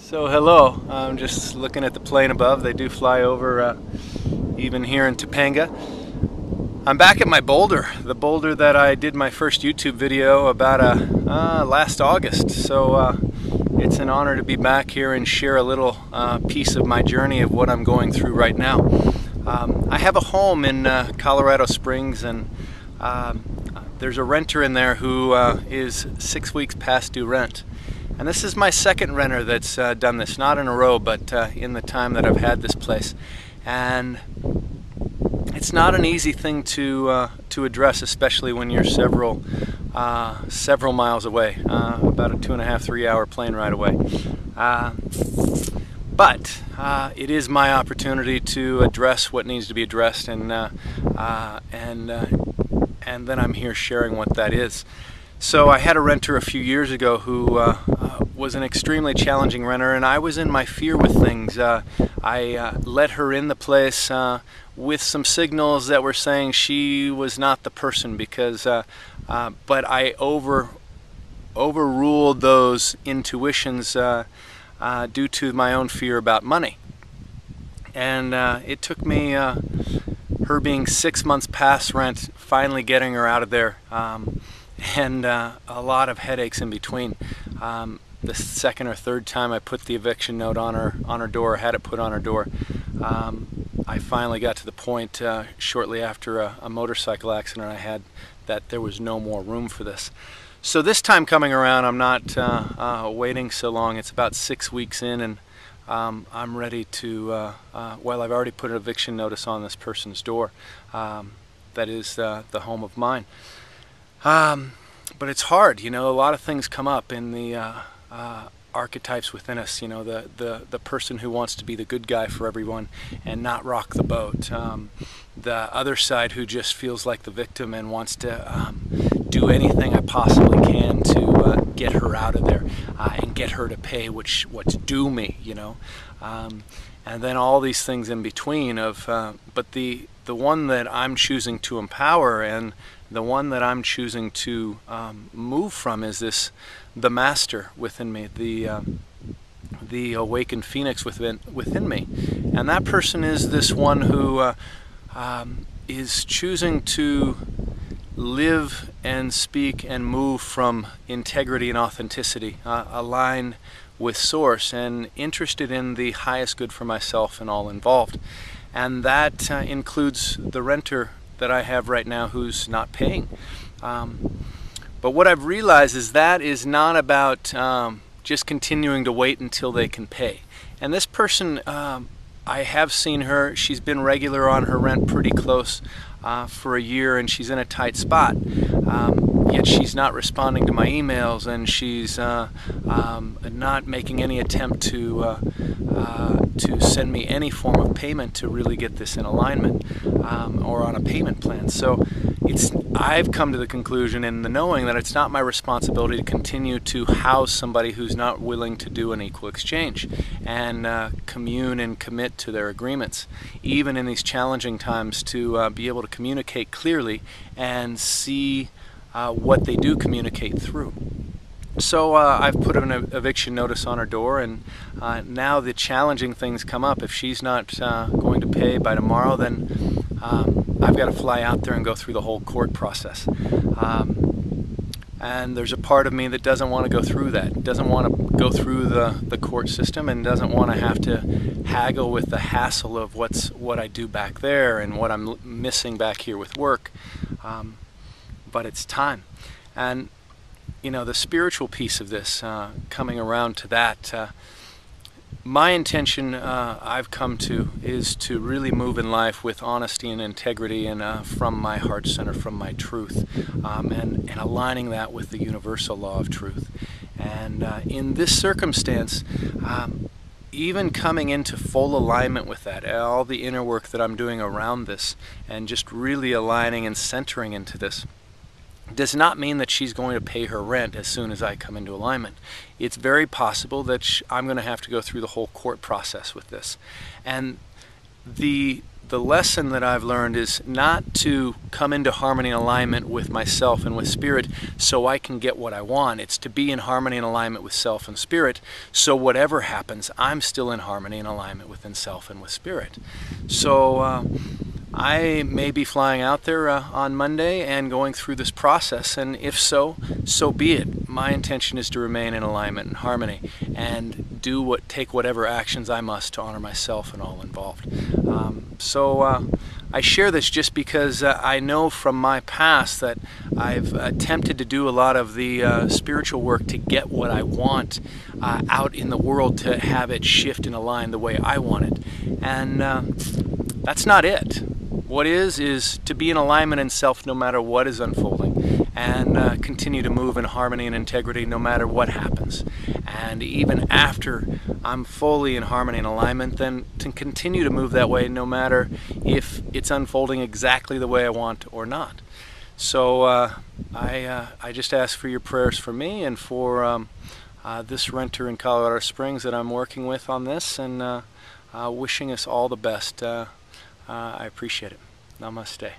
So hello, I'm just looking at the plane above. They do fly over even here in Topanga. I'm back at my boulder, the boulder that I did my first YouTube video about last August. So it's an honor to be back here and share a little piece of my journey of what I'm going through right now. I have a home in Colorado Springs, and there's a renter in there who is 6 weeks past due rent. And this is my second renter that's done this, not in a row, but in the time that I've had this place. And it's not an easy thing to address, especially when you're several miles away, about a 2.5–3 hour plane ride away. But it is my opportunity to address what needs to be addressed, and then I'm here sharing what that is. So I had a renter a few years ago who was an extremely challenging renter, and I was in my fear with things. I let her in the place with some signals that were saying she was not the person, because but I overruled those intuitions due to my own fear about money. And it took me her being 6 months past rent, finally getting her out of there, and a lot of headaches in between. The second or third time I put the eviction note on her door, had it put on her door, I finally got to the point shortly after a motorcycle accident I had that there was no more room for this. So this time coming around, I'm not waiting so long. It's about 6 weeks in, and I'm ready to, well, I've already put an eviction notice on this person's door. That is the home of mine. But it's hard, you know. A lot of things come up in the archetypes within us, you know, the person who wants to be the good guy for everyone and not rock the boat, the other side who just feels like the victim and wants to do anything I possibly can to get her out of there and get her to pay what's due me, you know, and then all these things in between of but the one that I'm choosing to empower, and the one that I'm choosing to move from, is the master within me, the awakened phoenix within me. And that person is this one who is choosing to live and speak and move from integrity and authenticity, aligned with source and interested in the highest good for myself and all involved. And that includes the renter that I have right now who's not paying. But what I've realized is that is not about just continuing to wait until they can pay. And this person, I have seen her, she's been regular on her rent pretty close for a year, and she's in a tight spot. Yet she's not responding to my emails, and she's not making any attempt to send me any form of payment to really get this in alignment, or on a payment plan. So I've come to the conclusion in the knowing that it's not my responsibility to continue to house somebody who's not willing to do an equal exchange and commune and commit to their agreements, even in these challenging times, to be able to communicate clearly and see what they do communicate through. So I've put an eviction notice on her door, and now the challenging things come up. If she's not going to pay by tomorrow, then I've got to fly out there and go through the whole court process. And there's a part of me that doesn't want to go through that, doesn't want to go through the court system, and doesn't want to have to haggle with the hassle of what I do back there and what I'm missing back here with work. But it's time. And you know, the spiritual piece of this, coming around to that, my intention, I've come to, is to really move in life with honesty and integrity, and from my heart center, from my truth, and aligning that with the universal law of truth. And in this circumstance, even coming into full alignment with that, all the inner work that I'm doing around this, and just really aligning and centering into this, does not mean that she's going to pay her rent as soon as I come into alignment. It's very possible that I'm going to have to go through the whole court process with this. And the the lesson that I've learned is not to come into harmony and alignment with myself and with spirit so I can get what I want. It's to be in harmony and alignment with self and spirit, so whatever happens, I'm still in harmony and alignment within self and with spirit. So I may be flying out there on Monday and going through this process, and if so, so be it. My intention is to remain in alignment and harmony and take whatever actions I must to honor myself and all involved. I share this just because I know from my past that I've attempted to do a lot of the spiritual work to get what I want out in the world, to have it shift and align the way I want it. And that's not it. What is to be in alignment in self no matter what is unfolding, and continue to move in harmony and integrity no matter what happens. And even after I'm fully in harmony and alignment, then to continue to move that way no matter if it's unfolding exactly the way I want or not. So I just ask for your prayers for me and for this renter in Colorado Springs that I'm working with on this, and wishing us all the best. I appreciate it. Namaste.